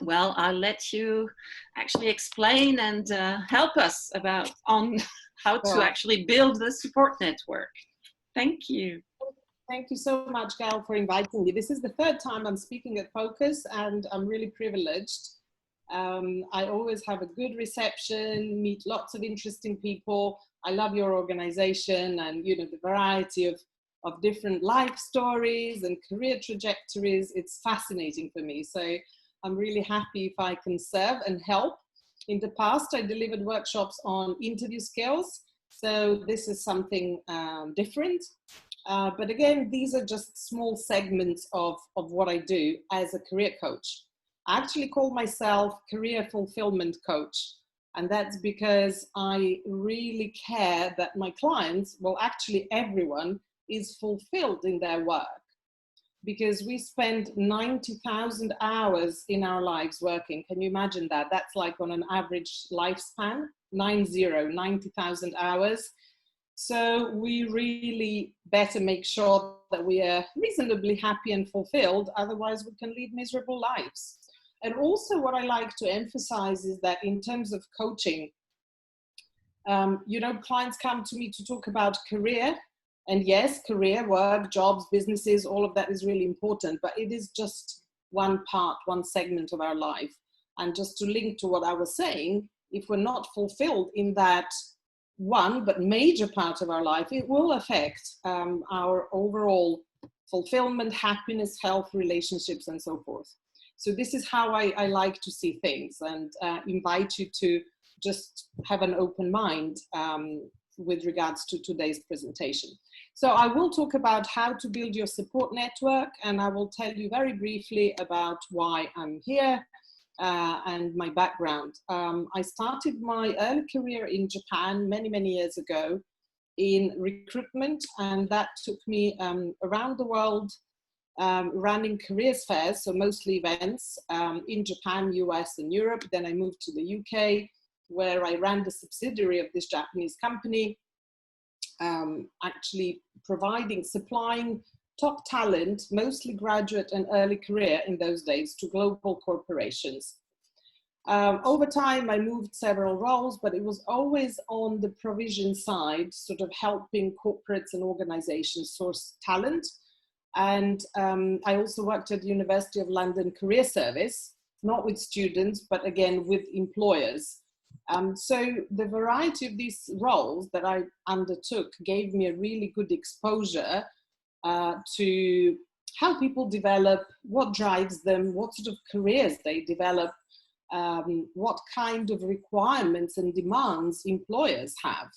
well, I'll let you actually explain and help us on how to So, actually build the support network. Thank you. thank you so much, Gail, for inviting me. This is the third time I'm speaking at Focus, and I'm really privileged. I always have a good reception, meet lots of interesting people. I love your organization and, you know, the variety of different life stories and career trajectories. It's fascinating for me. So I'm really happy if I can serve and help. In the past, I delivered workshops on interview skills. So this is something different. But again, these are just small segments of what I do as a career coach. I actually call myself career fulfillment coach. And that's because I really care that my clients, well, actually everyone, is fulfilled in their work. Because we spend 90,000 hours in our lives working. Can you imagine that? That's like on an average lifespan, 90,000 hours. So we really better make sure that we are reasonably happy and fulfilled, otherwise we can lead miserable lives. And also what I like to emphasize is that in terms of coaching, you know, clients come to me to talk about career, and yes, career, work, jobs, businesses, all of that is really important, but it is just one part, one segment of our life. And just to link to what I was saying, if we're not fulfilled in that one but major part of our life, it will affect our overall fulfillment, happiness, health, relationships, and so forth. So this is how I like to see things, and invite you to just have an open mind with regards to today's presentation. So I will talk about how to build your support network, and I will tell you very briefly about why I'm here and my background. I started my early career in Japan many years ago in recruitment, and that took me around the world running careers fairs, so mostly events in Japan, US, and Europe. Then I moved to the UK, where I ran the subsidiary of this Japanese company, actually supplying top talent, mostly graduate and early career in those days, to global corporations. Over time, I moved several roles, but it was always on the provision side, sort of helping corporates and organizations source talent. And I also worked at the University of London Career Service, not with students, but again, with employers. So the variety of these roles that I undertook gave me a really good exposure to how people develop, what drives them, what sort of careers they develop, what kind of requirements and demands employers have.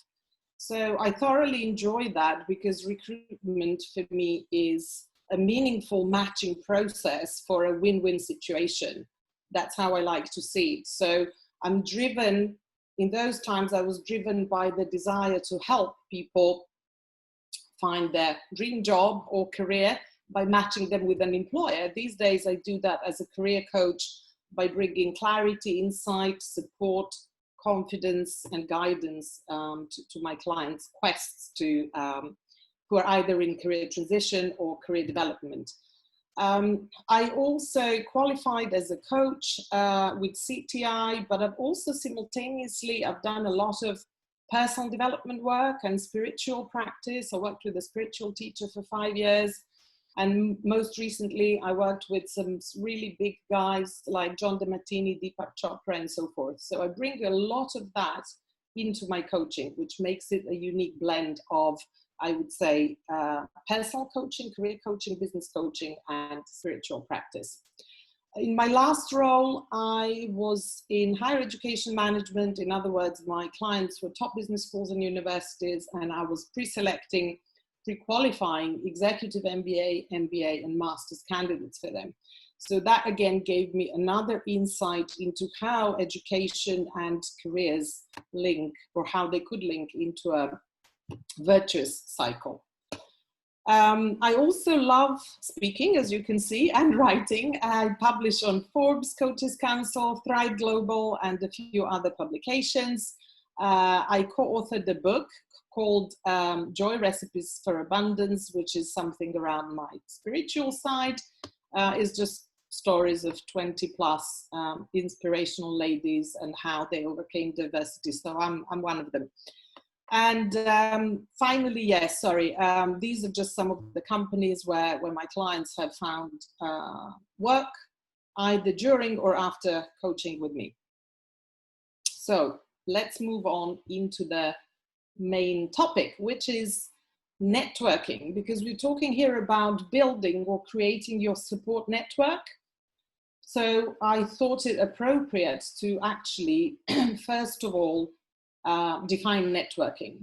So I thoroughly enjoy that, because recruitment for me is a meaningful matching process for a win-win situation. That's how I like to see it. So I'm driven, in those times I was driven by the desire to help people find their dream job or career by matching them with an employer. These days I do that as a career coach by bringing clarity, insight, support, confidence, and guidance to my clients' quests to who are either in career transition or career development. I also qualified as a coach with CTI, but I've also simultaneously, I've done a lot of personal development work and spiritual practice. I worked with a spiritual teacher for 5 years. And most recently, I worked with some really big guys like John DeMartini, Deepak Chopra, and so forth. So I bring a lot of that into my coaching, which makes it a unique blend of, I would say, personal coaching, career coaching, business coaching, and spiritual practice. In my last role, I was in higher education management. In other words, my clients were top business schools and universities, and I was pre-selecting, pre-qualifying executive MBA, MBA, and master's candidates for them. So that again gave me another insight into how education and careers link, or how they could link into a virtuous cycle. I also love speaking, as you can see, and writing. I publish on Forbes, Coaches Council, Thrive Global, and a few other publications. I co-authored a book called Joy Recipes for Abundance, which is something around my spiritual side. Is just stories of 20 plus inspirational ladies and how they overcame diversity. So I'm one of them. And finally, yes, sorry, these are just some of the companies where my clients have found work either during or after coaching with me. So let's move on into the main topic, which is networking, because we're talking here about building or creating your support network. So I thought it appropriate to actually, first of all, define networking.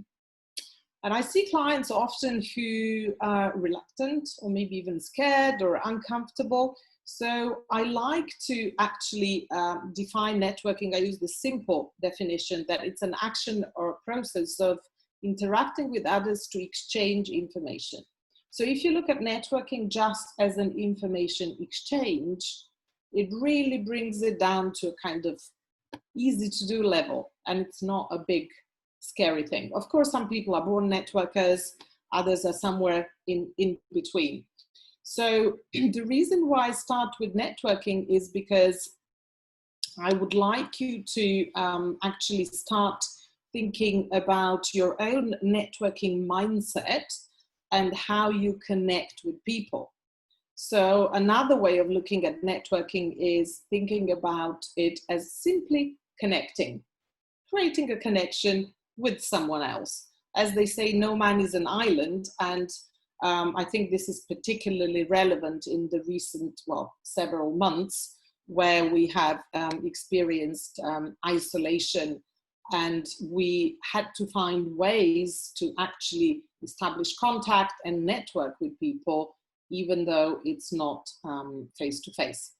And I see clients often who are reluctant or maybe even scared or uncomfortable. So I like to actually define networking. I use the simple definition that it's an action or a process of interacting with others to exchange information. So if you look at networking just as an information exchange, it really brings it down to a kind of easy to do level, and it's not a big scary thing. Of course, some people are born networkers, others are somewhere in between. So the reason why I start with networking is because I would like you to actually start thinking about your own networking mindset and how you connect with people. So another way of looking at networking is thinking about it as simply connecting, creating a connection with someone else. As they say, no man is an island, and I think this is particularly relevant in the recent, well, several months where we have experienced isolation, and we had to find ways to actually establish contact and network with people, even though it's not face-to-face.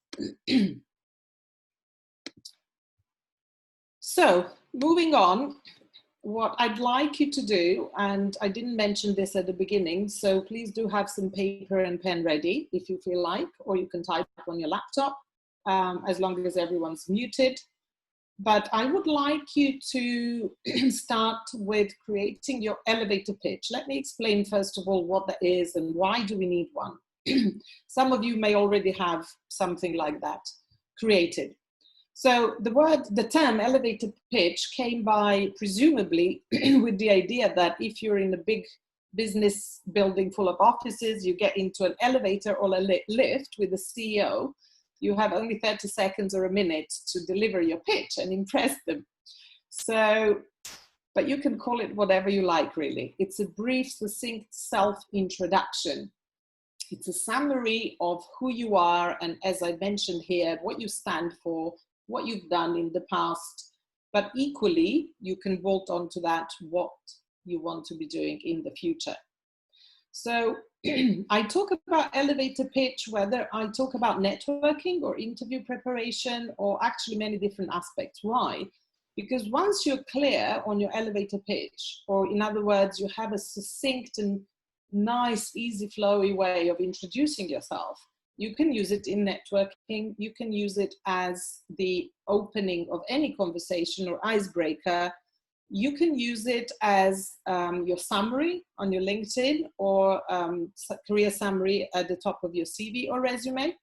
So moving on, what I'd like you to do, and I didn't mention this at the beginning, so please do have some paper and pen ready if you feel like, or you can type on your laptop, as long as everyone's muted. But I would like you to start with creating your elevator pitch. Let me explain first of all what that is and why do we need one. Some of you may already have something like that created. So the term elevator pitch came by presumably with the idea that if you're in a big business building full of offices, you get into an elevator or a lift with the CEO, you have only 30 seconds or a minute to deliver your pitch and impress them. So, but you can call it whatever you like, really. It's a brief, succinct self-introduction. It's a summary of who you are, and as I mentioned here, what you stand for, what you've done in the past, but equally, you can bolt onto that what you want to be doing in the future. So I talk about elevator pitch, whether I talk about networking or interview preparation or actually many different aspects. Why? Because once you're clear on your elevator pitch, or in other words, you have a succinct and nice, easy, flowy way of introducing yourself, you can use it in networking. You can use it as the opening of any conversation or icebreaker. You can use it as your summary on your LinkedIn or career summary at the top of your CV or resume.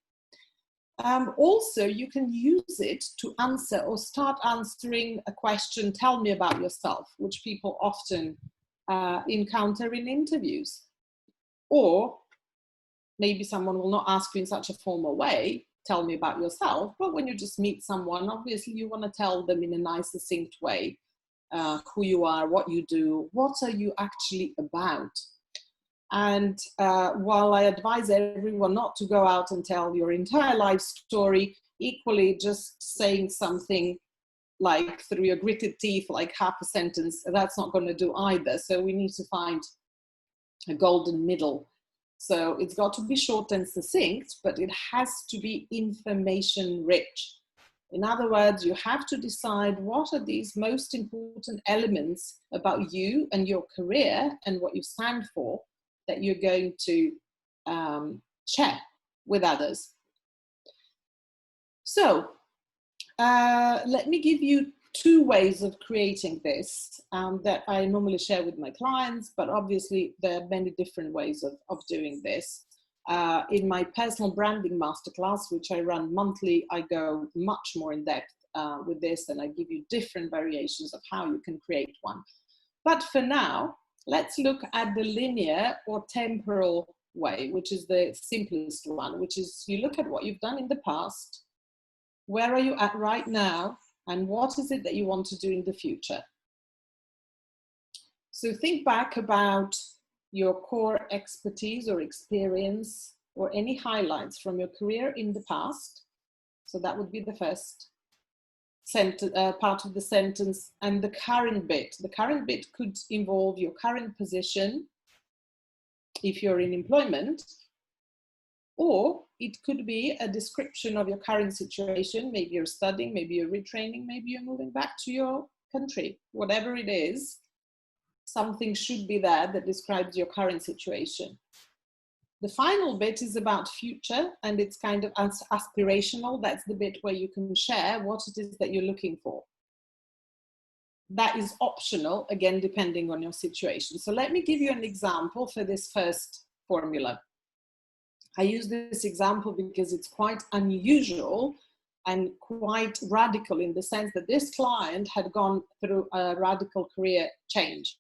Also, you can use it to answer or start answering a question, tell me about yourself, which people often encounter in interviews. Or maybe someone will not ask you in such a formal way, tell me about yourself, but when you just meet someone, obviously you want to tell them in a nice, succinct way who you are, what you do, what are you actually about. And while I advise everyone not to go out and tell your entire life story, equally just saying something like through your gritted teeth, like half a sentence, that's not going to do either. So we need to find a golden middle. So it's got to be short and succinct, but it has to be information rich. In other words, you have to decide what are these most important elements about you and your career and what you stand for that you're going to share with others. So let me give you two ways of creating this that I normally share with my clients, but obviously there are many different ways of doing this. In my personal branding masterclass, which I run monthly, I go much more in depth with this, and I give you different variations of how you can create one. But for now, let's look at the linear or temporal way, which is the simplest one, which is you look at what you've done in the past, where are you at right now, and what is it that you want to do in the future. So think back about your core expertise or experience or any highlights from your career in the past. So that would be the first part of the sentence. And the current bit. The current bit could involve your current position if you're in employment, or it could be a description of your current situation. Maybe you're studying, maybe you're retraining, maybe you're moving back to your country. Whatever it is, something should be there that describes your current situation. The final bit is about future, and it's kind of aspirational. That's the bit where you can share what it is that you're looking for. That is optional, again, depending on your situation. So let me give you an example for this first formula. I use this example because it's quite unusual and quite radical in the sense that this client had gone through a radical career change.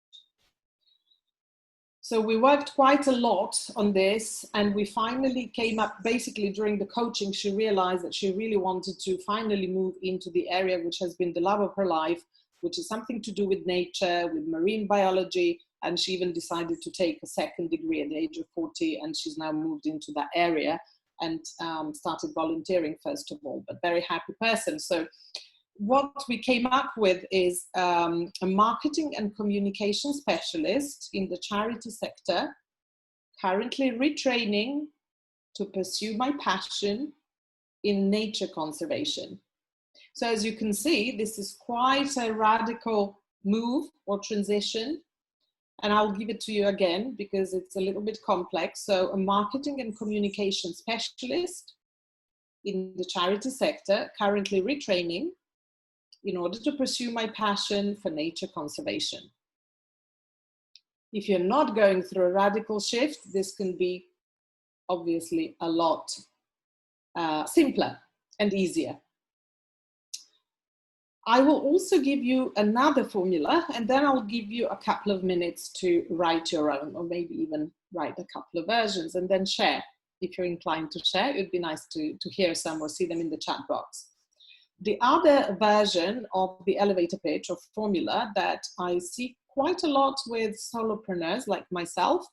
So we worked quite a lot on this, and we finally came up, basically during the coaching, she realized that she really wanted to finally move into the area which has been the love of her life, which is something to do with nature, with marine biology, and she even decided to take a second degree at the age of 40, and she's now moved into that area and started volunteering first of all, but very happy person. So what we came up with is a marketing and communication specialist in the charity sector, currently retraining to pursue my passion in nature conservation. So as you can see, this is quite a radical move or transition. And I'll give it to you again because it's a little bit complex. So a marketing and communication specialist in the charity sector, currently retraining in order to pursue my passion for nature conservation. If you're not going through a radical shift, this can be obviously a lot simpler and easier. I will also give you another formula, and then I'll give you a couple of minutes to write your own, or maybe even write a couple of versions and then share. If you're inclined to share, it would be nice to hear some or see them in the chat box. The other version of the elevator pitch or formula that I see quite a lot with solopreneurs like myself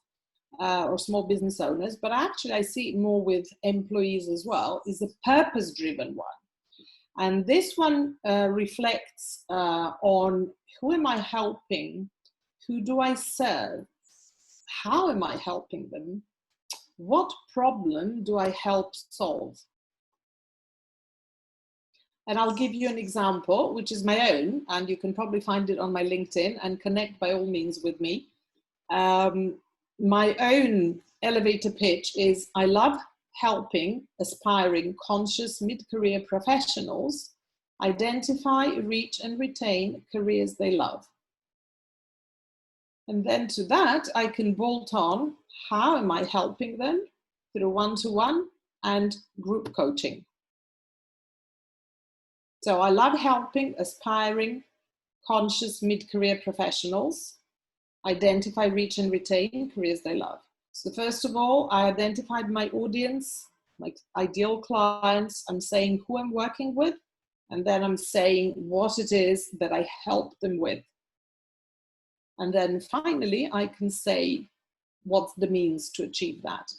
or small business owners, but actually I see it more with employees as well, is a purpose-driven one. And this one reflects on who am I helping, who do I serve, how am I helping them, what problem do I help solve? And I'll give you an example, which is my own, and you can probably find it on my LinkedIn and connect by all means with me. My own elevator pitch is I love helping aspiring conscious mid-career professionals identify, reach and retain careers they love. And then to that, I can bolt on how am I helping them through one-to-one and group coaching. So I love helping aspiring, conscious mid-career professionals identify, reach, and retain careers they love. So first of all, I identified my audience, my ideal clients. I'm saying who I'm working with, and then I'm saying what it is that I help them with. And then finally, I can say what's the means to achieve that.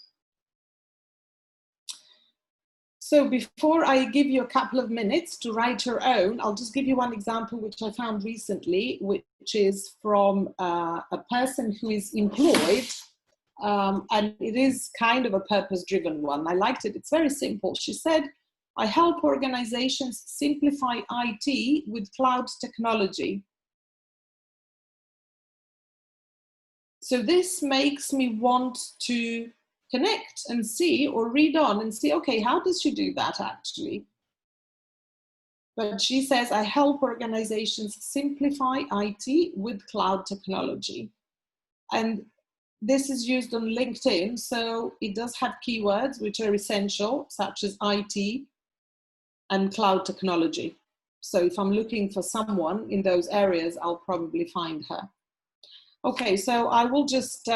So before I give you a couple of minutes to write your own, I'll just give you one example which I found recently, which is from a person who is employed, and it is kind of a purpose-driven one. I liked it. It's very simple. She said, I help organizations simplify IT with cloud technology. So this makes me want to connect and see, or read on and see, okay, how does she do that actually? But she says, I help organizations simplify IT with cloud technology. And this is used on LinkedIn, so it does have keywords which are essential, such as IT and cloud technology. So if I'm looking for someone in those areas, I'll probably find her. Okay, so I will just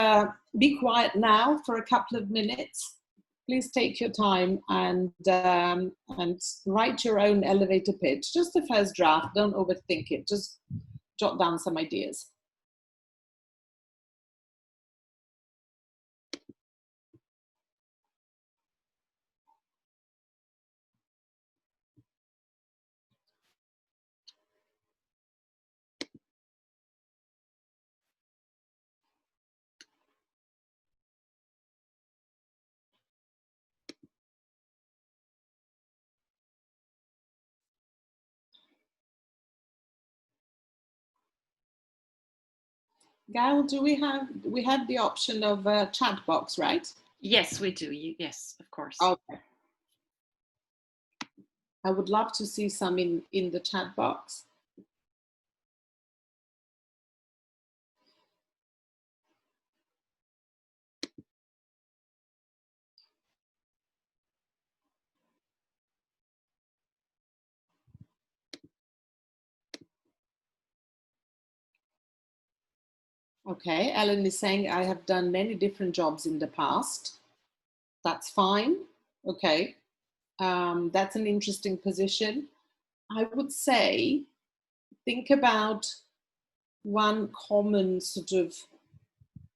be quiet now for a couple of minutes. Please take your time and write your own elevator pitch. Just the first draft, don't overthink it. Just jot down some ideas. Gail, do we have the option of a chat box, right? Yes, we do. Yes, of course. Okay. I would love to see some in the chat box. Okay, Ellen is saying, I have done many different jobs in the past. That's fine. Okay, that's an interesting position. I would say, think about one common sort of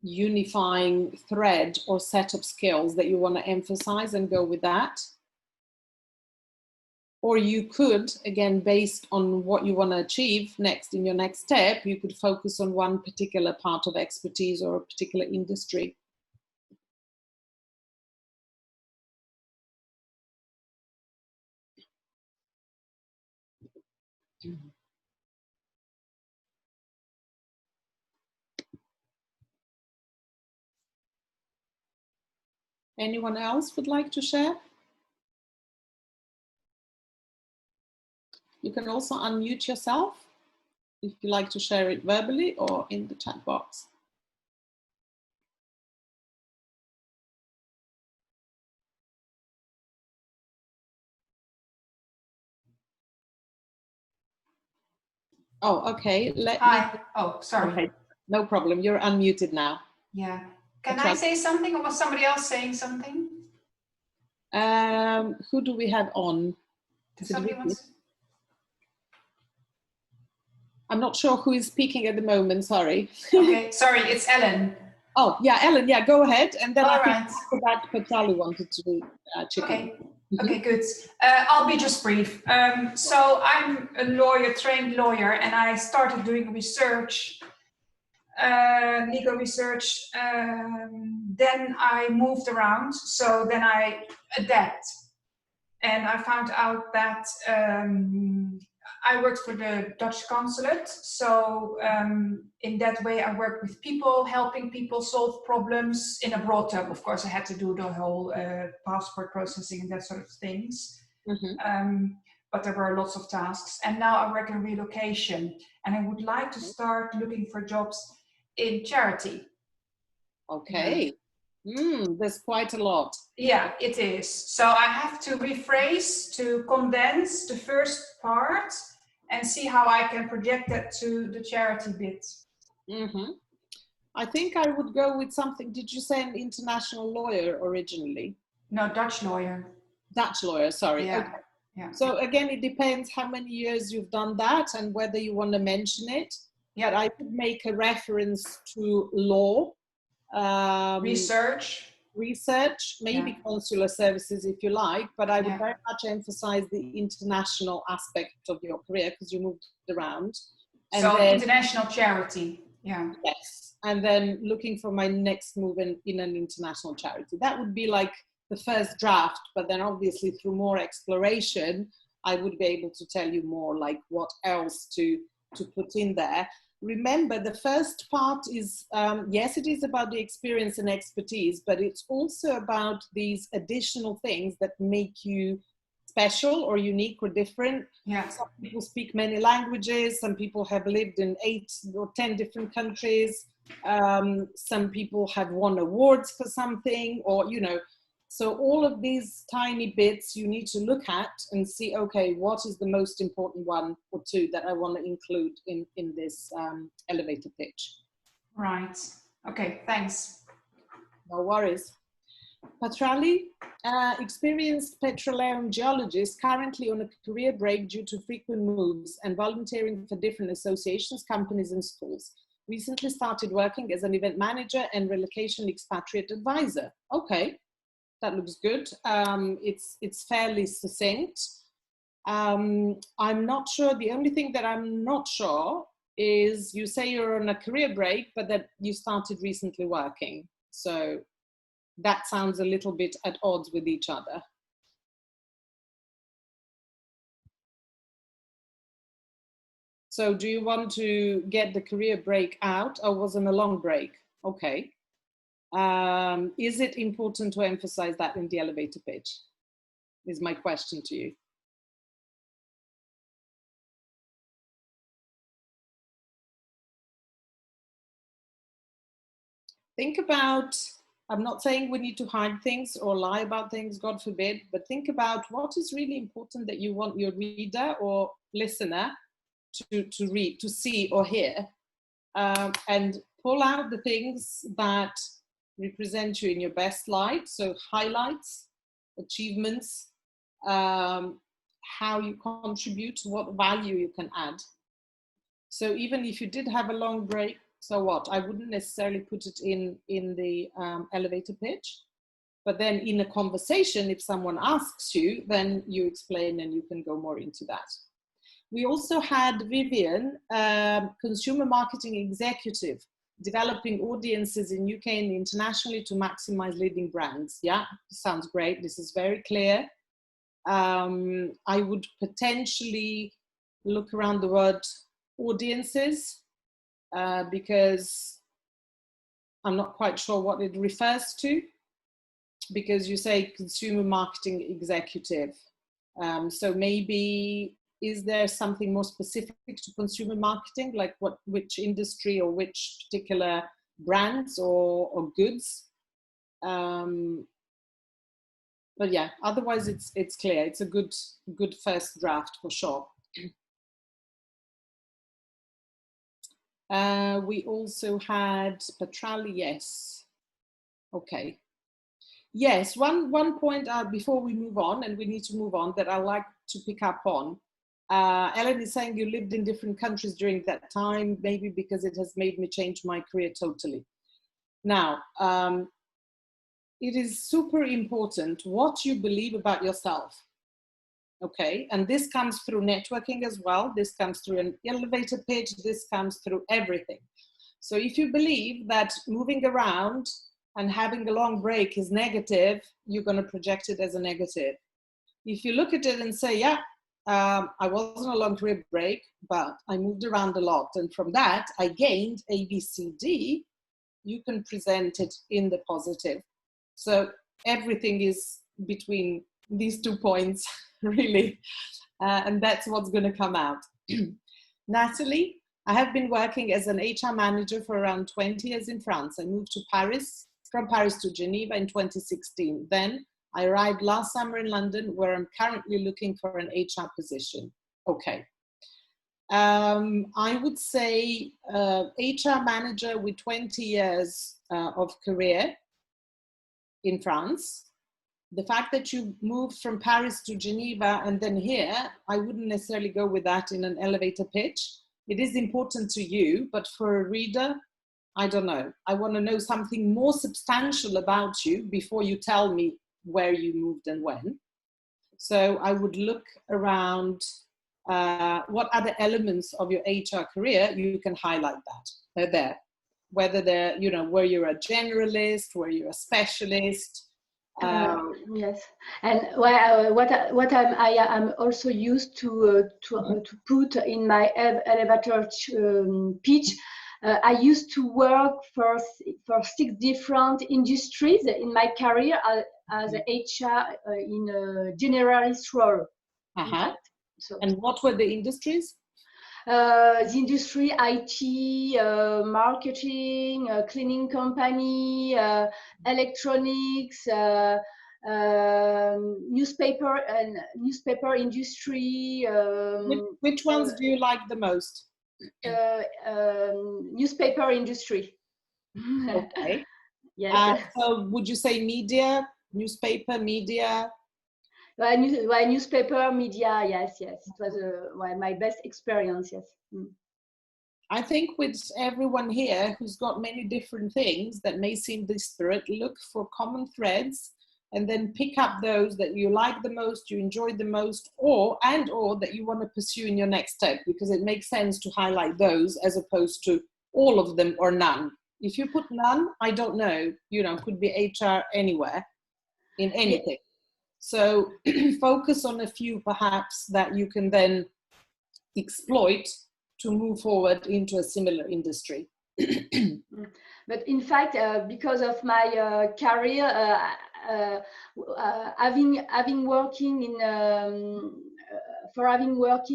unifying thread or set of skills that you want to emphasize and go with that. Or you could, again, based on what you want to achieve next in your next step, you could focus on one particular part of expertise or a particular industry. Anyone else would like to share? You can also unmute yourself if you like to share it verbally or in the chat box. Oh, okay. Hi. Oh, sorry. Okay. No problem. You're unmuted now. Yeah. Can I say something, or was somebody else saying something? Who do we have on? Somebody wants... I'm not sure who is speaking at the moment. Sorry. Okay. Sorry, it's Ellen. Oh, yeah, Ellen. Yeah, go ahead. And then All I right. think that Patali wanted to chip in. Okay, good. I'll be just brief. So I'm a lawyer, trained lawyer, and I started doing research, legal research. Then I moved around, so then I adapt. And I found out that I worked for the Dutch consulate. So in that way, I worked with people, helping people solve problems in a broad term. Of course, I had to do the whole passport processing and that sort of things. But there were lots of tasks. And now I work in relocation. And I would like to start looking for jobs in charity. Okay. There's quite a lot. Yeah, it is. So I have to rephrase, to condense the first part and see how I can project that to the charity bit. I think I would go with something. Did you say an international lawyer originally? No, Dutch lawyer. Dutch lawyer, sorry. Yeah. Okay. Yeah. So again, it depends how many years you've done that and whether you want to mention it. Yeah. But I would make a reference to law. Research, maybe consular services if you like, but I would very much emphasize the international aspect of your career because you moved around. And so then, international charity, yeah. Yes, and then looking for my next move in an international charity. That would be like the first draft, but then obviously through more exploration, I would be able to tell you more like what else to put in there. Remember, the first part is, yes, it is about the experience and expertise, but it's also about these additional things that make you special or unique or different. Yeah. Some people speak many languages. Some people have lived in 8 or 10 different countries. Some people have won awards for something, or, you know, so all of these tiny bits you need to look at and see, okay, what is the most important one or two that I want to include in this elevator pitch. Right. Okay, thanks. No worries. Patrali, experienced petroleum geologist, currently on a career break due to frequent moves and volunteering for different associations, companies and schools. Recently started working as an event manager and relocation expatriate advisor. Okay, that looks good. It's fairly succinct. I'm not sure, the only thing that I'm not sure is you say you're on a career break, but that you started recently working. So that sounds a little bit at odds with each other. So do you want to get the career break out, or was it a long break? Okay. Is it important to emphasize that in the elevator pitch? Is my question to you. Think about, I'm not saying we need to hide things or lie about things, God forbid, but think about what is really important that you want your reader or listener to read, to see or hear, and pull out the things that represent you in your best light. So highlights, achievements, how you contribute, what value you can add. So even if you did have a long break, so what? I wouldn't necessarily put it in the elevator pitch, but then in a conversation, if someone asks you, then you explain and you can go more into that. We also had Vivian, consumer marketing executive, developing audiences in UK and internationally to maximize leading brands. Yeah, sounds great. This is very clear. I would potentially look around the word audiences because I'm not quite sure what it refers to, because you say consumer marketing executive. So maybe, is there something more specific to consumer marketing, like which industry or which particular brands or goods? But yeah, otherwise it's clear. It's a good first draft for sure. We also had Patrali, yes. Okay. Yes, one point before we move on, and we need to move on, that I like to pick up on. Ellen is saying you lived in different countries during that time, maybe because it has made me change my career totally. Now, it is super important what you believe about yourself. Okay, and this comes through networking as well. This comes through an elevator pitch. This comes through everything. So if you believe that moving around and having a long break is negative, you're going to project it as a negative. If you look at it and say, yeah, I was on a long career break, but I moved around a lot, and from that I gained A, B, C, D, you can present it in the positive. So everything is between these 2 points, really, and that's what's going to come out. Natalie, I have been working as an HR manager for around 20 years in France. I moved to Paris, from Paris to Geneva in 2016. Then I arrived last summer in London, where I'm currently looking for an HR position. Okay. I would say HR manager with 20 years of career in France. The fact that you moved from Paris to Geneva and then here, I wouldn't necessarily go with that in an elevator pitch. It is important to you, but for a reader, I don't know. I want to know something more substantial about you before you tell me where you moved and when. So I would look around what other elements of your HR career you can highlight that. They're there. Whether they're, you know, where you're a generalist, where you're a specialist. Yes, and what I am also used to put in my elevator pitch. I used to work for 6 different industries in my career as a HR in a generalist role. In fact. So, and what were the industries? The industry, IT, marketing, cleaning company, electronics, newspaper industry. Which ones do you like the most? Newspaper industry. Okay. Yes. So would you say media, newspaper, media? Newspaper, media, yes. It was my best experience, yes. I think with everyone here who's got many different things that may seem disparate, look for common threads and then pick up those that you like the most, you enjoy the most, or that you want to pursue in your next step, because it makes sense to highlight those as opposed to all of them or none. If you put none, I don't know, could be HR anywhere, in anything. So focus on a few perhaps that you can then exploit to move forward into a similar industry. But in fact, because of my career, having working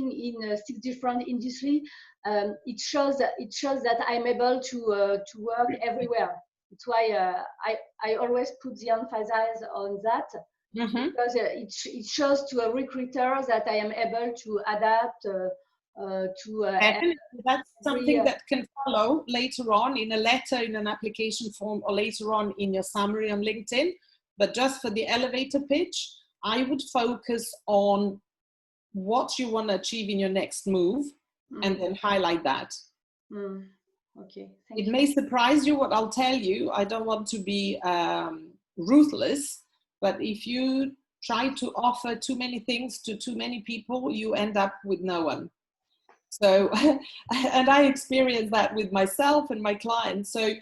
in 6 different industries, it shows that I'm able to work everywhere. That's why I always put the emphasis on that. Because it shows to a recruiter that I am able to adapt that's something that can follow later on in a letter, in an application form, or later on in your summary on LinkedIn. But just for the elevator pitch, I would focus on what you want to achieve in your next move and then highlight that. Okay. It may surprise you what I'll tell you. I don't want to be ruthless, but if you try to offer too many things to too many people, you end up with no one. So, and I experience that with myself and my clients. So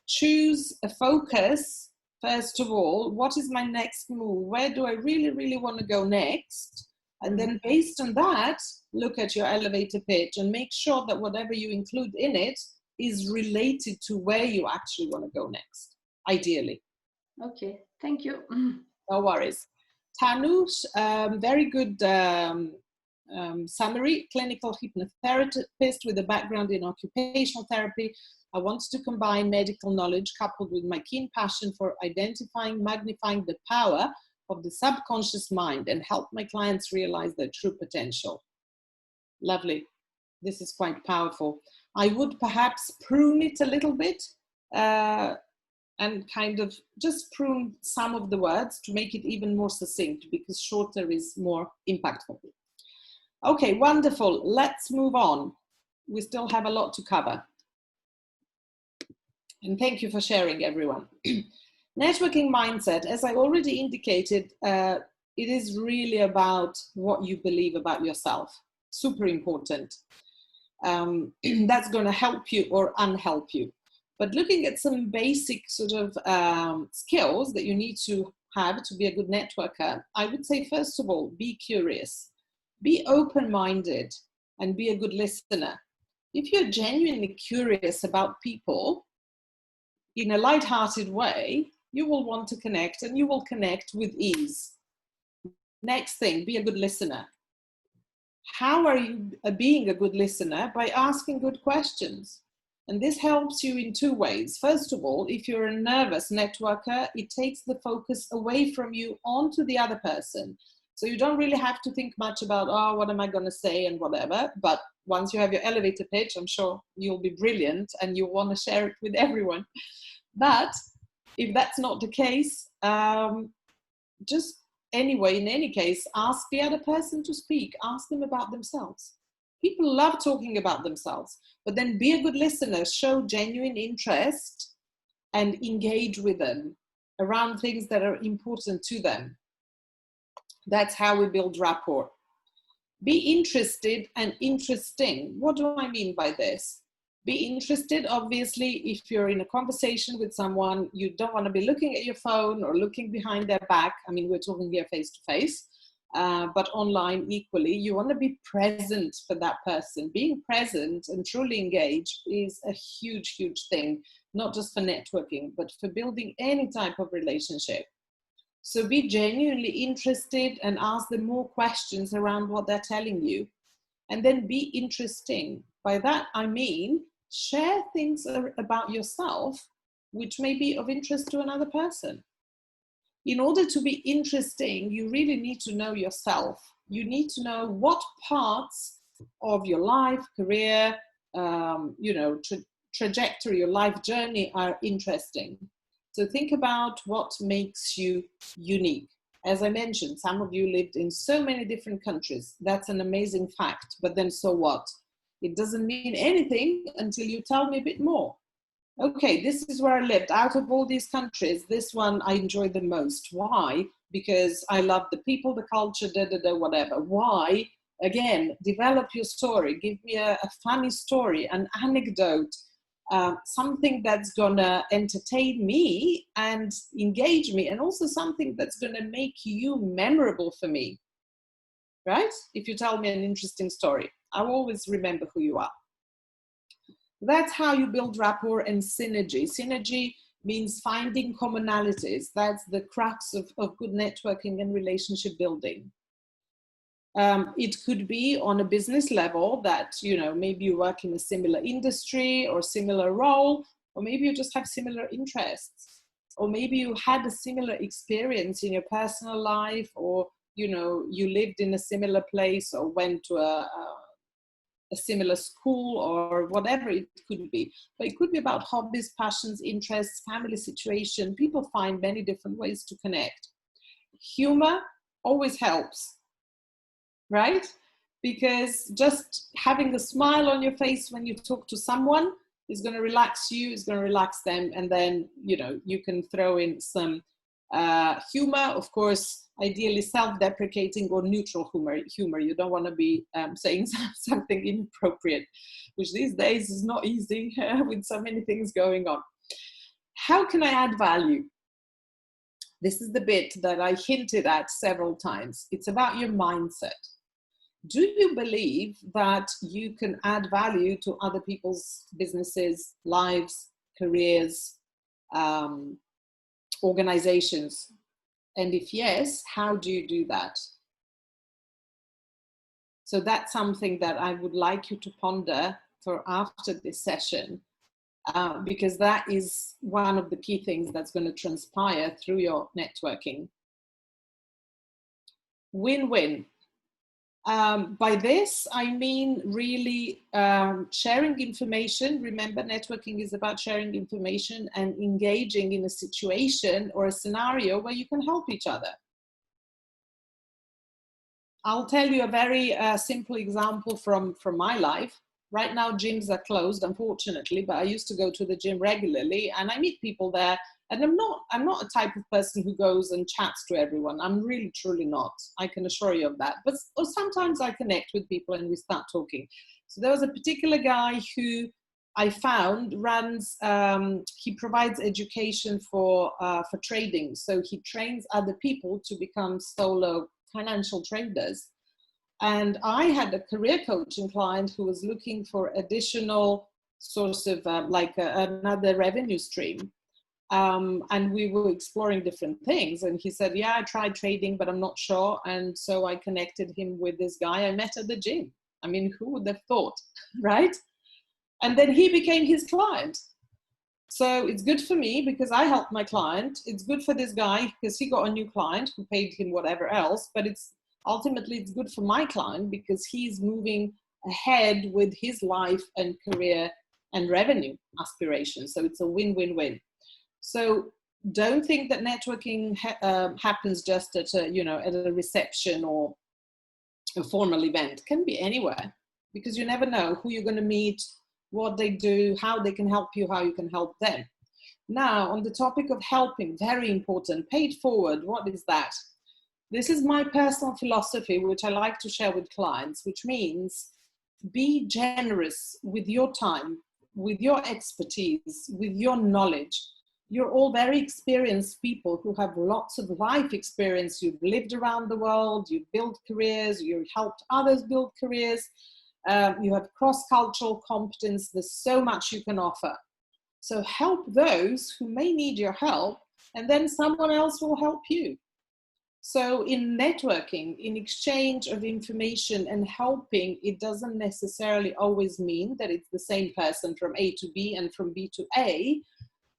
choose a focus, first of all. What is my next move? Where do I really, really want to go next? And then based on that, look at your elevator pitch and make sure that whatever you include in it is related to where you actually want to go next, ideally. Okay, thank you. No worries. Tanu, very good summary. Clinical hypnotherapist with a background in occupational therapy. I wanted to combine medical knowledge coupled with my keen passion for identifying, magnifying the power of the subconscious mind and help my clients realize their true potential. Lovely. This is quite powerful. I would perhaps prune it a little bit and kind of just prune some of the words to make it even more succinct, because shorter is more impactful. Okay, wonderful. Let's move on. We still have a lot to cover. And thank you for sharing, everyone. Networking mindset, as I already indicated, it is really about what you believe about yourself. Super important. That's going to help you or unhelp you. But looking at some basic sort of skills that you need to have to be a good networker, I would say, first of all, be curious, be open-minded, and be a good listener. If you're genuinely curious about people in a light-hearted way, you will want to connect, and you will connect with ease. Next thing, be a good listener. How are you being a good listener? By asking good questions. And this helps you in two ways. First of all, if you're a nervous networker, it takes the focus away from you onto the other person. So you don't really have to think much about, oh, what am I going to say and whatever. But once you have your elevator pitch, I'm sure you'll be brilliant and you'll want to share it with everyone. But if that's not the case, just anyway, in any case, ask the other person to speak. Ask them about themselves. People love talking about themselves, but then be a good listener, show genuine interest and engage with them around things that are important to them. That's how we build rapport. Be interested and interesting. What do I mean by this? Be interested, obviously, if you're in a conversation with someone, you don't want to be looking at your phone or looking behind their back. I mean, we're talking here face to face. But online equally, you want to be present for that person. Being present and truly engaged is a huge, huge thing, not just for networking, but for building any type of relationship. So be genuinely interested and ask them more questions around what they're telling you. And then be interesting. By that, I mean, share things about yourself which may be of interest to another person. In order to be interesting, you really need to know yourself. You need to know what parts of your life, career, trajectory, your life journey are interesting. So think about what makes you unique. As I mentioned, some of you lived in so many different countries. That's an amazing fact, but then so what? It doesn't mean anything until you tell me a bit more. Okay, this is where I lived. Out of all these countries, this one I enjoyed the most. Why? Because I love the people, the culture, whatever. Why? Again, develop your story. Give me a funny story, an anecdote, something that's gonna entertain me and engage me, and also something that's gonna make you memorable for me, right? If you tell me an interesting story, I'll always remember who you are. That's how you build rapport and synergy. Synergy means finding commonalities. That's the crux of good networking and relationship building. It could be on a business level that, maybe you work in a similar industry or similar role, or maybe you just have similar interests, or maybe you had a similar experience in your personal life, or, you lived in a similar place or went to a similar school or whatever it could be. But it could be about hobbies, passions, interests, family situation. People find many different ways to connect. Humor always helps, right? Because just having a smile on your face when you talk to someone is going to relax you, is going to relax them, and then, you can throw in some humor, of course, ideally self-deprecating or neutral humor. You don't want to be saying something inappropriate, which these days is not easy with so many things going on. How can I add value? This is the bit that I hinted at several times. It's about your mindset. Do you believe that you can add value to other people's businesses, lives, careers, organizations? And if yes, how do you do that? So that's something that I would like you to ponder for after this session, because that is one of the key things that's going to transpire through your networking. Win-win. By this, I mean really sharing information. Remember, networking is about sharing information and engaging in a situation or a scenario where you can help each other. I'll tell you a very simple example from my life. Right now, gyms are closed, unfortunately, but I used to go to the gym regularly, and I meet people there. And I'm not a type of person who goes and chats to everyone. I'm really, truly not. I can assure you of that. But sometimes I connect with people and we start talking. So there was a particular guy who I found runs, he provides education for trading. So he trains other people to become solo financial traders. And I had a career coaching client who was looking for additional source of another revenue stream. And we were exploring different things. And he said, yeah, I tried trading, but I'm not sure. And so I connected him with this guy I met at the gym. I mean, who would have thought, right? And then he became his client. So it's good for me because I helped my client. It's good for this guy because he got a new client who paid him whatever else. But ultimately it's good for my client because he's moving ahead with his life and career and revenue aspirations. So it's a win-win-win. So don't think that networking happens just at a reception or a formal event. It can be anywhere because you never know who you're going to meet, what they do, how they can help you, how you can help them. Now, on the topic of helping, very important, paid forward, what is that? This is my personal philosophy, which I like to share with clients, which means be generous with your time, with your expertise, with your knowledge. You're all very experienced people who have lots of life experience. You've lived around the world, you've built careers, you've helped others build careers. You have cross-cultural competence. There's so much you can offer. So help those who may need your help, and then someone else will help you. So in networking, in exchange of information and helping, it doesn't necessarily always mean that it's the same person from A to B and from B to A.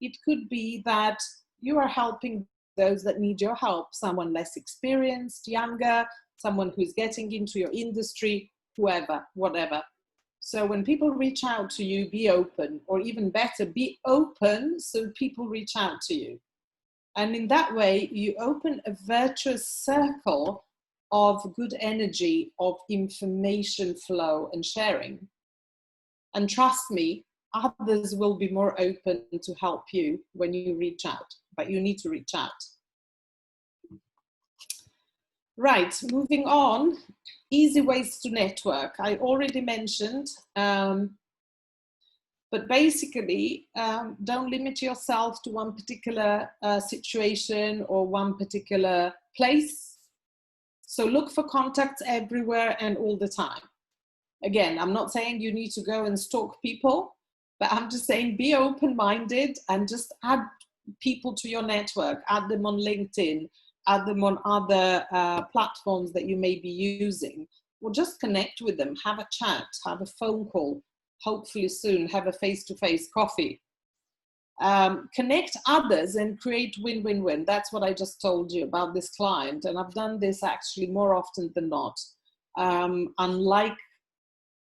It could be that you are helping those that need your help, someone less experienced, younger, someone who's getting into your industry, whoever, whatever. So when people reach out to you, be open, or even better, be open so people reach out to you. And in that way, you open a virtuous circle of good energy, of information flow and sharing. And trust me, others will be more open to help you when you reach out, but you need to reach out. Right, moving on, easy ways to network. I already mentioned, but basically, don't limit yourself to one particular situation or one particular place. So look for contacts everywhere and all the time. Again, I'm not saying you need to go and stalk people, but I'm just saying be open-minded and just add people to your network, add them on LinkedIn, add them on other platforms that you may be using, or just connect with them, have a chat, have a phone call, hopefully soon have a face-to-face coffee. Connect others and create win-win-win. That's what I just told you about this client. And I've done this actually more often than not. Unlike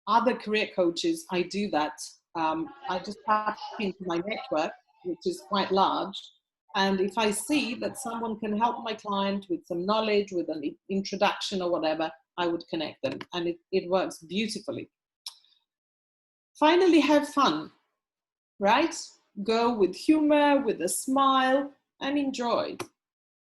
other career coaches, I do that. I just tap into my network, which is quite large. And if I see that someone can help my client with some knowledge, with an introduction or whatever, I would connect them. And it works beautifully. Finally, have fun, right? Go with humor, with a smile, and enjoy.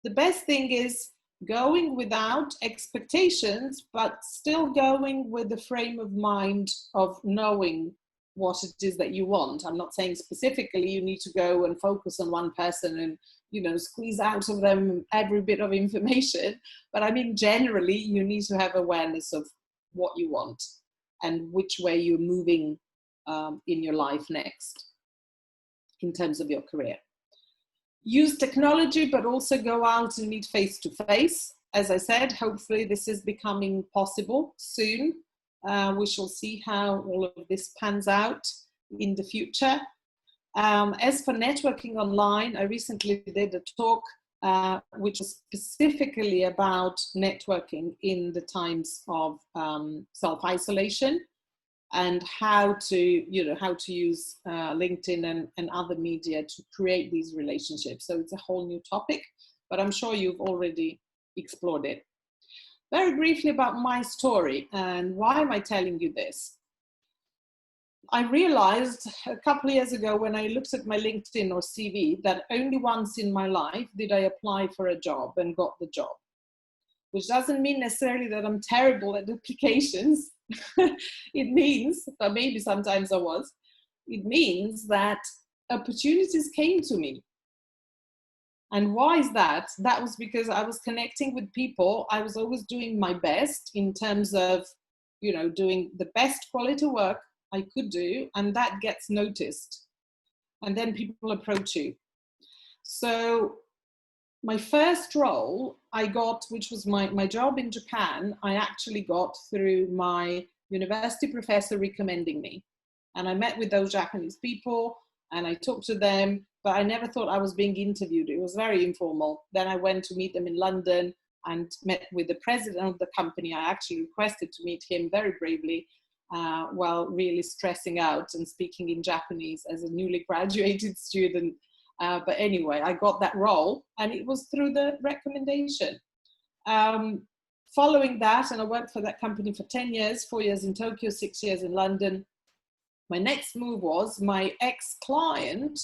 The best thing is going without expectations, but still going with the frame of mind of knowing what it is that you want. I'm not saying specifically you need to go and focus on one person and, you know, squeeze out of them every bit of information. But I mean, generally, you need to have awareness of what you want and which way you're moving in your life next in terms of your career. Use technology, but also go out and meet face to face. As I said, hopefully this is becoming possible soon. We shall see how all of this pans out in the future. As for networking online, I recently did a talk which was specifically about networking in the times of self-isolation and how to use LinkedIn and other media to create these relationships. So it's a whole new topic, but I'm sure you've already explored it. Very briefly about my story and why am I telling you this? I realized a couple of years ago when I looked at my LinkedIn or CV that only once in my life did I apply for a job and got the job, which doesn't mean necessarily that I'm terrible at applications. It means, or maybe sometimes I was, it means that opportunities came to me. And why is that? That was because I was connecting with people. I was always doing my best in terms of, you know, doing the best quality work I could do, and that gets noticed. And then people approach you. So my first role I got, which was my job in Japan, I actually got through my university professor recommending me. And I met with those Japanese people and I talked to them, but I never thought I was being interviewed. It was very informal. Then I went to meet them in London and met with the president of the company. I actually requested to meet him very bravely while really stressing out and speaking in Japanese as a newly graduated student. But anyway, I got that role and it was through the recommendation. Following that, and I worked for that company for 10 years, 4 years in Tokyo, 6 years in London. My next move was my ex-client,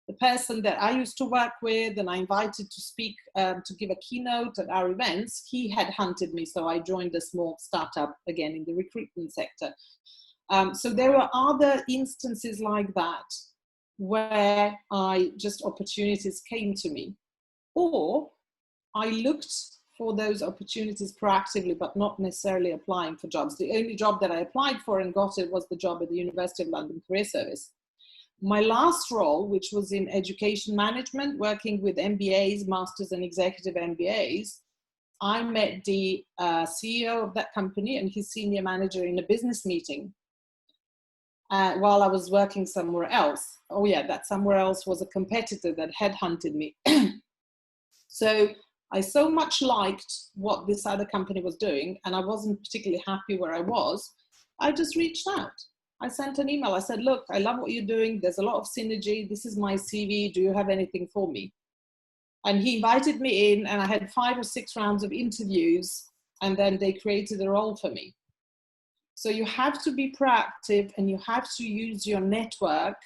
the person that I used to work with and I invited to speak, to give a keynote at our events. He had hunted me, so I joined a small startup again in the recruitment sector. So there were other instances like that where opportunities came to me, or I looked for those opportunities proactively, but not necessarily applying for jobs. The only job that I applied for and got it was the job at the University of London Career Service. My last role, which was in education management, working with MBAs, masters and executive MBAs, I met the CEO of that company and his senior manager in a business meeting while I was working somewhere else. Oh yeah, that somewhere else was a competitor that headhunted me. So I so much liked what this other company was doing, and I wasn't particularly happy where I was. I just reached out. I sent an email. I said, look, I love what you're doing. There's a lot of synergy. This is my CV. Do you have anything for me? And he invited me in, and I had 5 or 6 rounds of interviews, and then they created a role for me. So you have to be proactive, and you have to use your network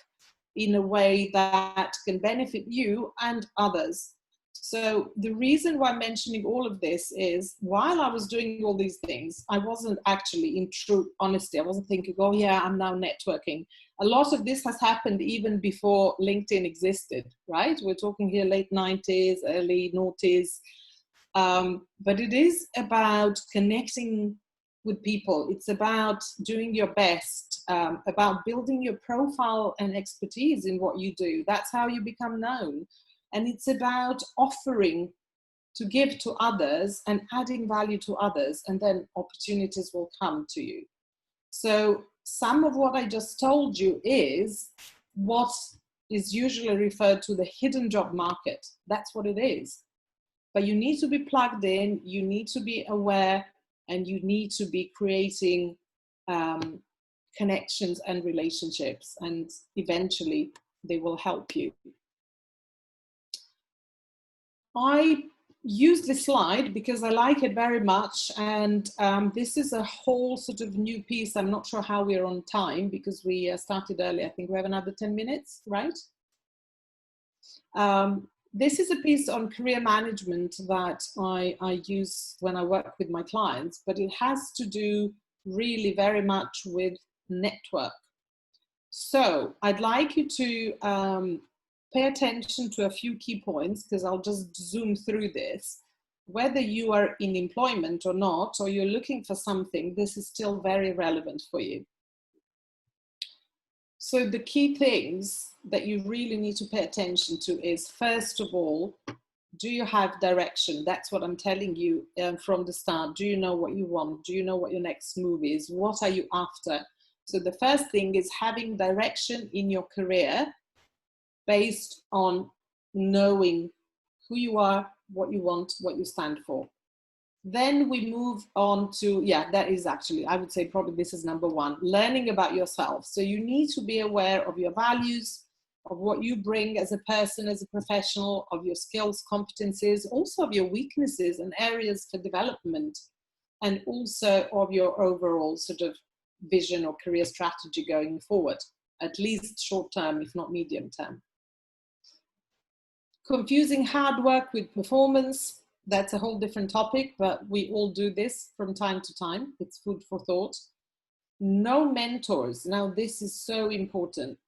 in a way that can benefit you and others. So the reason why I'm mentioning all of this is, while I was doing all these things, I wasn't actually, in true honesty, I wasn't thinking, oh yeah, I'm now networking. A lot of this has happened even before LinkedIn existed, right? We're talking here late 90s, early noughties. But it is about connecting with people. It's about doing your best, about building your profile and expertise in what you do. That's how you become known. And it's about offering to give to others and adding value to others, and then opportunities will come to you. So some of what I just told you is what is usually referred to the hidden job market. That's what it is. But you need to be plugged in, you need to be aware, and you need to be creating connections and relationships, and eventually they will help you. I use this slide because I like it very much, and this is a whole sort of new piece. I'm not sure how we're on time because we started early. I think we have another 10 minutes, right? This is a piece on career management that I use when I work with my clients, but it has to do really very much with network. So I'd like you to pay attention to a few key points, because I'll just zoom through this. Whether you are in employment or not, or you're looking for something, this is still very relevant for you. So the key things that you really need to pay attention to is, first of all, do you have direction? That's what I'm telling you from the start. Do you know what you want? Do you know what your next move is? What are you after? So the first thing is having direction in your career based on knowing who you are, what you want, what you stand for. Then we move on to, that is actually, I would say probably this is number one, learning about yourself. So you need to be aware of your values, of what you bring as a person, as a professional, of your skills, competencies, also of your weaknesses and areas for development, and also of your overall sort of vision or career strategy going forward, at least short term, if not medium term. Confusing hard work with performance, that's a whole different topic, but we all do this from time to time. It's food for thought. No mentors. Now, this is so important.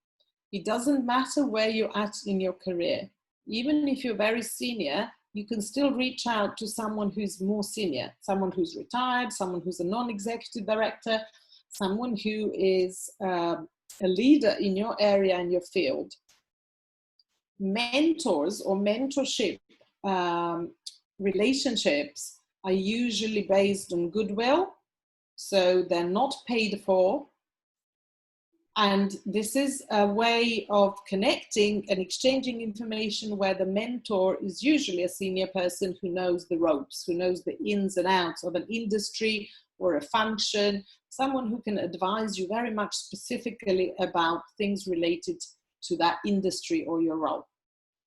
It doesn't matter where you're at in your career. Even if you're very senior, you can still reach out to someone who's more senior, someone who's retired, someone who's a non-executive director, someone who is a leader in your area and your field. Mentors or mentorship relationships are usually based on goodwill, so they're not paid for, and this is a way of connecting and exchanging information where the mentor is usually a senior person who knows the ropes, who knows the ins and outs of an industry or a function, someone who can advise you very much specifically about things related to that industry or your role.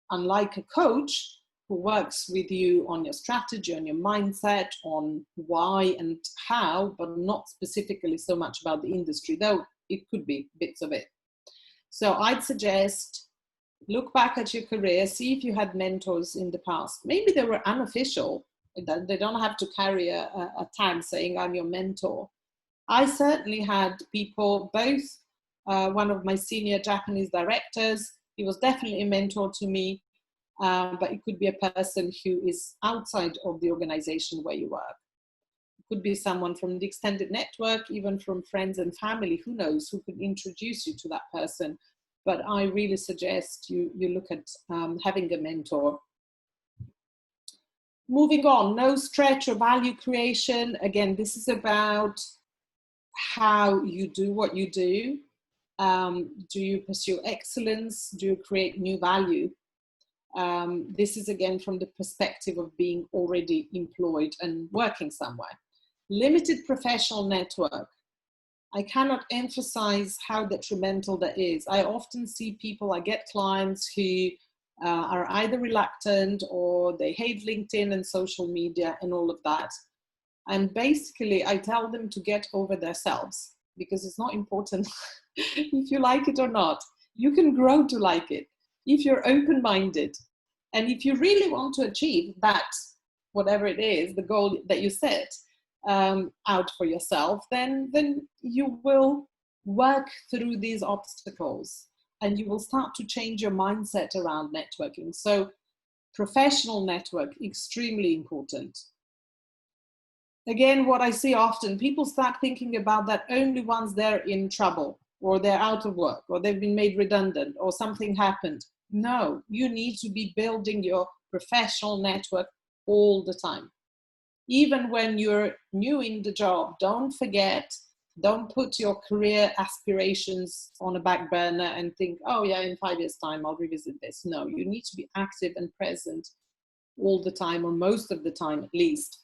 Unlike a coach who works with you on your strategy, on your mindset, on why and how, but not specifically so much about the industry, though it could be bits of it. So I'd suggest look back at your career, see if you had mentors in the past. Maybe they were unofficial. They don't have to carry a tag saying I'm your mentor. I certainly had people, both one of my senior Japanese directors, he was definitely a mentor to me, but it could be a person who is outside of the organization where you work. It could be someone from the extended network, even from friends and family, who knows, who could introduce you to that person. But I really suggest you look at having a mentor. Moving on, no stretch or value creation. Again, this is about how you do what you do. Do you pursue excellence? Do you create new value? This is again from the perspective of being already employed and working somewhere. Limited professional network. I cannot emphasize how detrimental that is. I often see people, I get clients who are either reluctant or they hate LinkedIn and social media and all of that. And basically I tell them to get over themselves, because it's not important if you like it or not. You can grow to like it if you're open-minded. And if you really want to achieve that, whatever it is, the goal that you set out for yourself, then you will work through these obstacles and you will start to change your mindset around networking. So professional network, extremely important. Again, what I see often, people start thinking about that only once they're in trouble or they're out of work or they've been made redundant or something happened. No, you need to be building your professional network all the time. Even when you're new in the job, don't forget, don't put your career aspirations on a back burner and think, oh yeah, in 5 years' time, I'll revisit this. No, you need to be active and present all the time, or most of the time at least.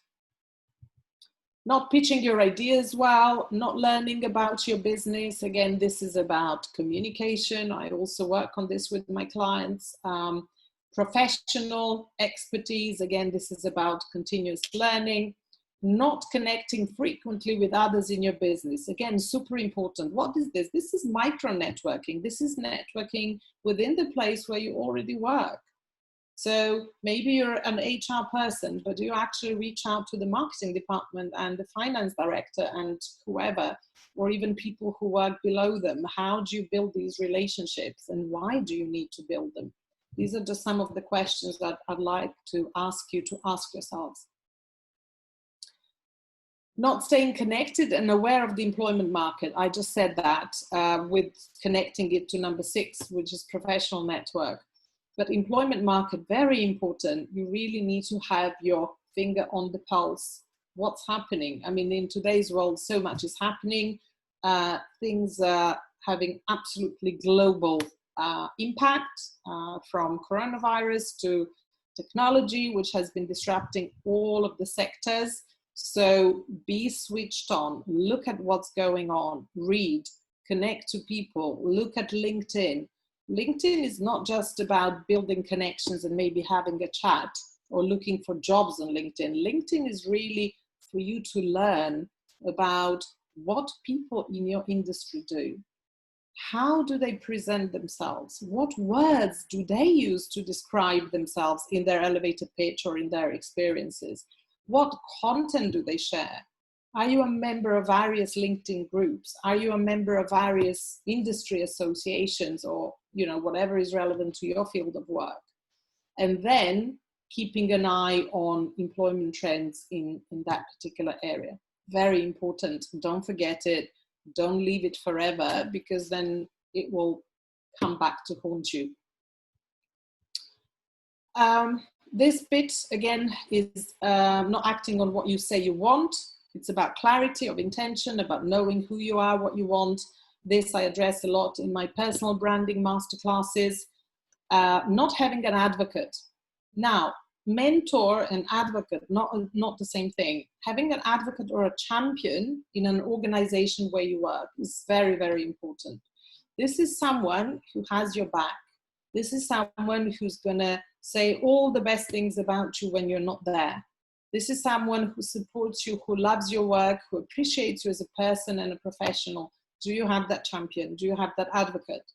Not pitching your ideas well, not learning about your business. Again, this is about communication. I also work on this with my clients. Professional expertise. Again, this is about continuous learning. Not connecting frequently with others in your business. Again, super important. What is this? This is micro networking. This is networking within the place where you already work. So maybe you're an HR person, but you actually reach out to the marketing department and the finance director and whoever, or even people who work below them. How do you build these relationships and why do you need to build them? These are just some of the questions that I'd like to ask you to ask yourselves. Not staying connected and aware of the employment market. I just said that with connecting it to number 6, which is professional network. But employment market, very important. You really need to have your finger on the pulse. What's happening? I mean, in today's world, so much is happening. Things are having absolutely global impact, from coronavirus to technology, which has been disrupting all of the sectors. So be switched on, look at what's going on, read, connect to people, look at LinkedIn. LinkedIn is not just about building connections and maybe having a chat or looking for jobs on LinkedIn. LinkedIn is really for you to learn about what people in your industry do. How do they present themselves? What words do they use to describe themselves in their elevator pitch or in their experiences? What content do they share? Are you a member of various LinkedIn groups? Are you a member of various industry associations, or whatever is relevant to your field of work? And then keeping an eye on employment trends in that particular area. Very important. Don't forget it. Don't leave it forever, because then it will come back to haunt you. This bit, again, is not acting on what you say you want. It's about clarity of intention, about knowing who you are, what you want. This I address a lot in my personal branding masterclasses. Not having an advocate. Now, mentor and advocate, not the same thing. Having an advocate or a champion in an organization where you work is very, very important. This is someone who has your back. This is someone who's gonna say all the best things about you when you're not there. This is someone who supports you, who loves your work, who appreciates you as a person and a professional. Do you have that champion? Do you have that advocate?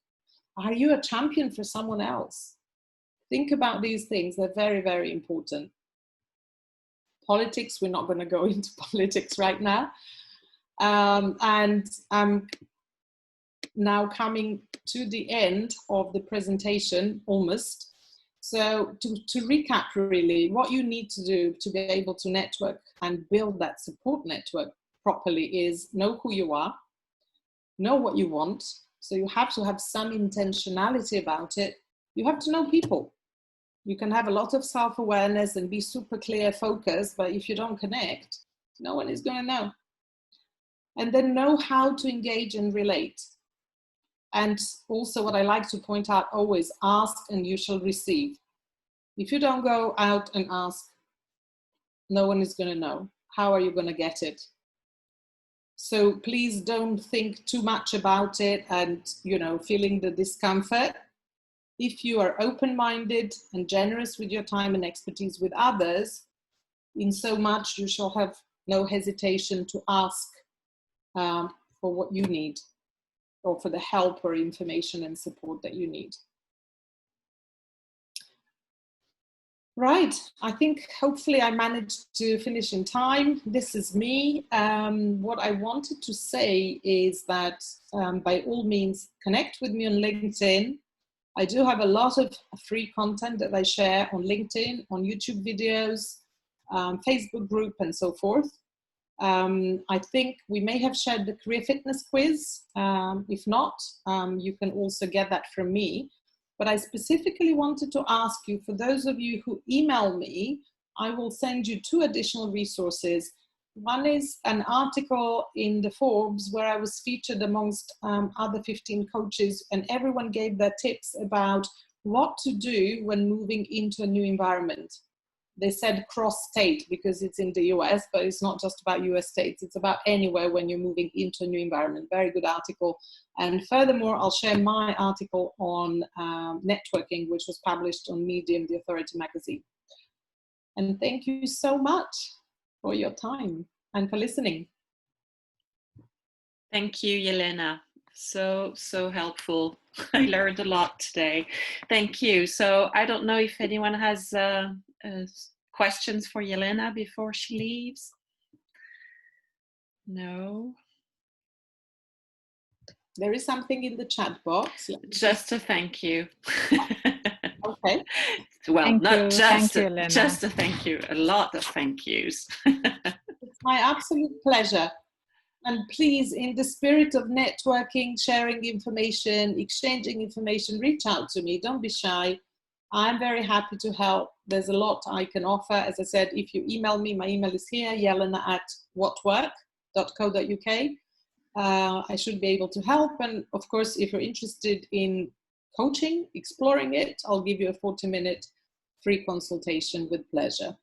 Are you a champion for someone else? Think about these things. They're very, very important. Politics, we're not going to go into politics right now. And I'm now coming to the end of the presentation, almost. So to recap, really, what you need to do to be able to network and build that support network properly is know who you are, know what you want. So you have to have some intentionality about it. You have to know people. You can have a lot of self-awareness and be super clear focused, but if you don't connect, no one is going to know. And then know how to engage and relate. And also what I like to point out always, ask and you shall receive. If you don't go out and ask, no one is going to know. How are you going to get it? So please don't think too much about it and, you know, feeling the discomfort. If you are open-minded and generous with your time and expertise with others, in so much you shall have no hesitation to ask for what you need, or for the help or information and support that you need. Right, I think hopefully I managed to finish in time. This is me. What I wanted to say is that by all means, connect with me on LinkedIn. I do have a lot of free content that I share on LinkedIn, on YouTube videos, Facebook group, and so forth. I think we may have shared the career fitness quiz. If not, you can also get that from me. But I specifically wanted to ask you, for those of you who email me, I will send you 2 additional resources. One is an article in the Forbes where I was featured amongst other 15 coaches, and everyone gave their tips about what to do when moving into a new environment. They said cross-state because it's in the US, but it's not just about US states. It's about anywhere when you're moving into a new environment. Very good article. And furthermore, I'll share my article on networking, which was published on Medium, the Authority magazine. And thank you so much for your time and for listening. Thank you, Jelena. So helpful. I learned a lot today. Thank you. So I don't know if anyone has questions for Jelena before she leaves. No. There is something in the chat box. Just a thank you. Okay. Well, Thank you, just a thank you. A lot of thank yous. It's my absolute pleasure. And please, in the spirit of networking, sharing information, exchanging information, reach out to me. Don't be shy. I'm very happy to help. There's a lot I can offer. As I said, if you email me, my email is here, jelena@whatwork.co.uk. I should be able to help. And of course, if you're interested in coaching, exploring it, I'll give you a 40-minute free consultation with pleasure.